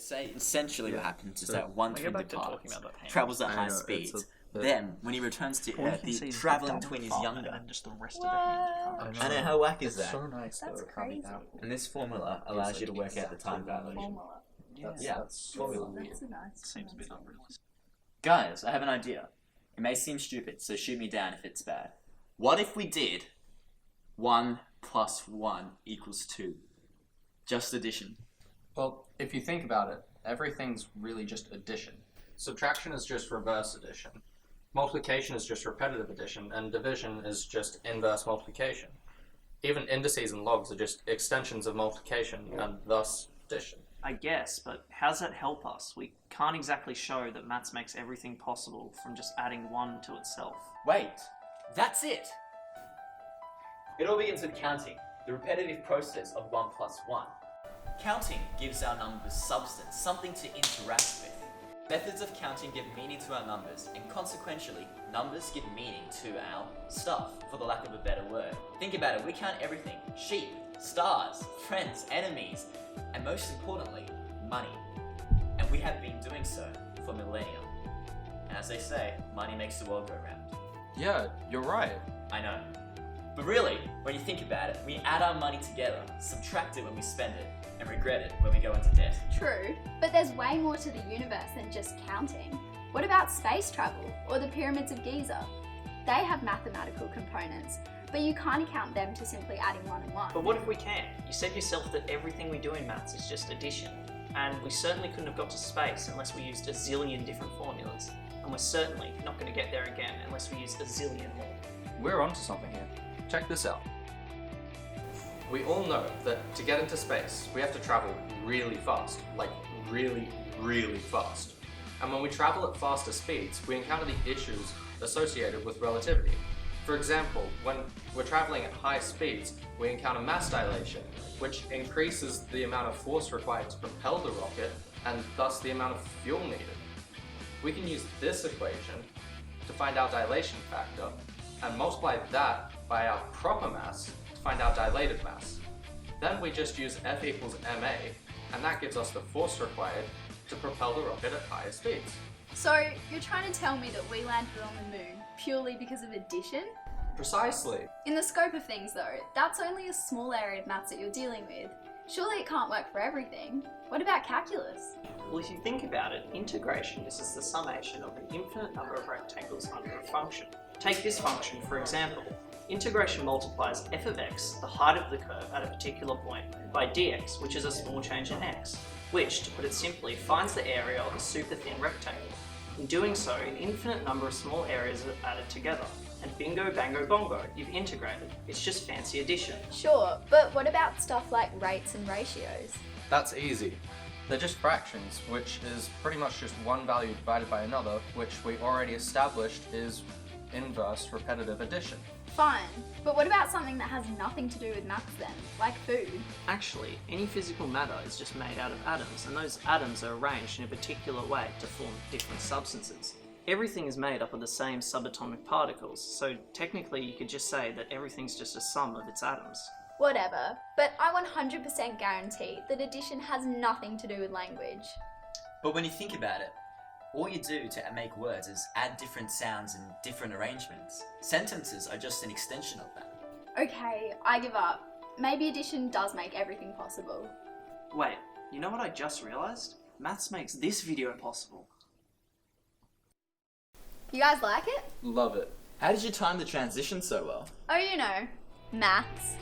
say essentially what happens is that one twin departs, that travels at high speed. Then, when he returns to Earth, the traveling twin is younger. And just the rest of the hand. I know, how whack is that? So nice. That's crazy. And this formula allows you to work out the time dilation. Formula. That's formula. That's a nice. Seems a bit unrealistic. Guys, I have an idea. It may seem stupid, so shoot me down if it's bad. What if we did 1 + 1 = 2? Just addition. Well, if you think about it, everything's really just addition. Subtraction is just reverse addition. Multiplication is just repetitive addition, and division is just inverse multiplication. Even indices and logs are just extensions of multiplication, and thus addition. I guess, but how does that help us? We can't exactly show that maths makes everything possible from just adding 1 to itself. Wait, that's it! It all begins with counting, the repetitive process of 1 + 1. Counting gives our numbers substance, something to interact with. Methods of counting give meaning to our numbers, and consequentially, numbers give meaning to our stuff, for the lack of a better word. Think about it, we count everything. Sheep, stars, friends, enemies, and most importantly, money. And we have been doing so for millennia. And as they say, money makes the world go round. Yeah, you're right. I know. But really, when you think about it, we add our money together, subtract it when we spend it, and regret it when we go into debt. True, but there's way more to the universe than just counting. What about space travel or the pyramids of Giza? They have mathematical components, but you can't account them to simply adding 1 and 1. But what if we can? You said yourself that everything we do in maths is just addition. And we certainly couldn't have got to space unless we used a zillion different formulas. And we're certainly not going to get there again unless we use a zillion more. We're onto something here. Check this out. We all know that to get into space, we have to travel really fast. Like really, really fast. And when we travel at faster speeds, we encounter the issues associated with relativity. For example, when we're traveling at high speeds, we encounter mass dilation, which increases the amount of force required to propel the rocket, and thus the amount of fuel needed. We can use this equation to find our dilation factor, and multiply that by our proper mass to find our dilated mass. Then we just use F = ma, and that gives us the force required to propel the rocket at higher speeds. So, you're trying to tell me that we landed on the moon purely because of addition? Precisely. In the scope of things though, that's only a small area of maths that you're dealing with. Surely it can't work for everything. What about calculus? Well, if you think about it, integration is just the summation of an infinite number of rectangles under a function. Take this function, for example. Integration multiplies f of x, the height of the curve at a particular point, by dx, which is a small change in x, which, to put it simply, finds the area of a super thin rectangle. In doing so, an infinite number of small areas are added together, and bingo bango bongo, you've integrated. It's just fancy addition. Sure, but what about stuff like rates and ratios? That's easy. They're just fractions, which is pretty much just one value divided by another, which we already established is inverse repetitive addition. Fine, but what about something that has nothing to do with maths then, like food? Actually, any physical matter is just made out of atoms, and those atoms are arranged in a particular way to form different substances. Everything is made up of the same subatomic particles, so technically you could just say that everything's just a sum of its atoms. Whatever, but I 100% guarantee that addition has nothing to do with language. But when you think about it, all you do to make words is add different sounds and different arrangements. Sentences are just an extension of that. Okay, I give up. Maybe addition does make everything possible. Wait, you know what I just realised? Maths makes this video possible. You guys like it? Love it. How did you time the transition so well? Oh, you know, maths.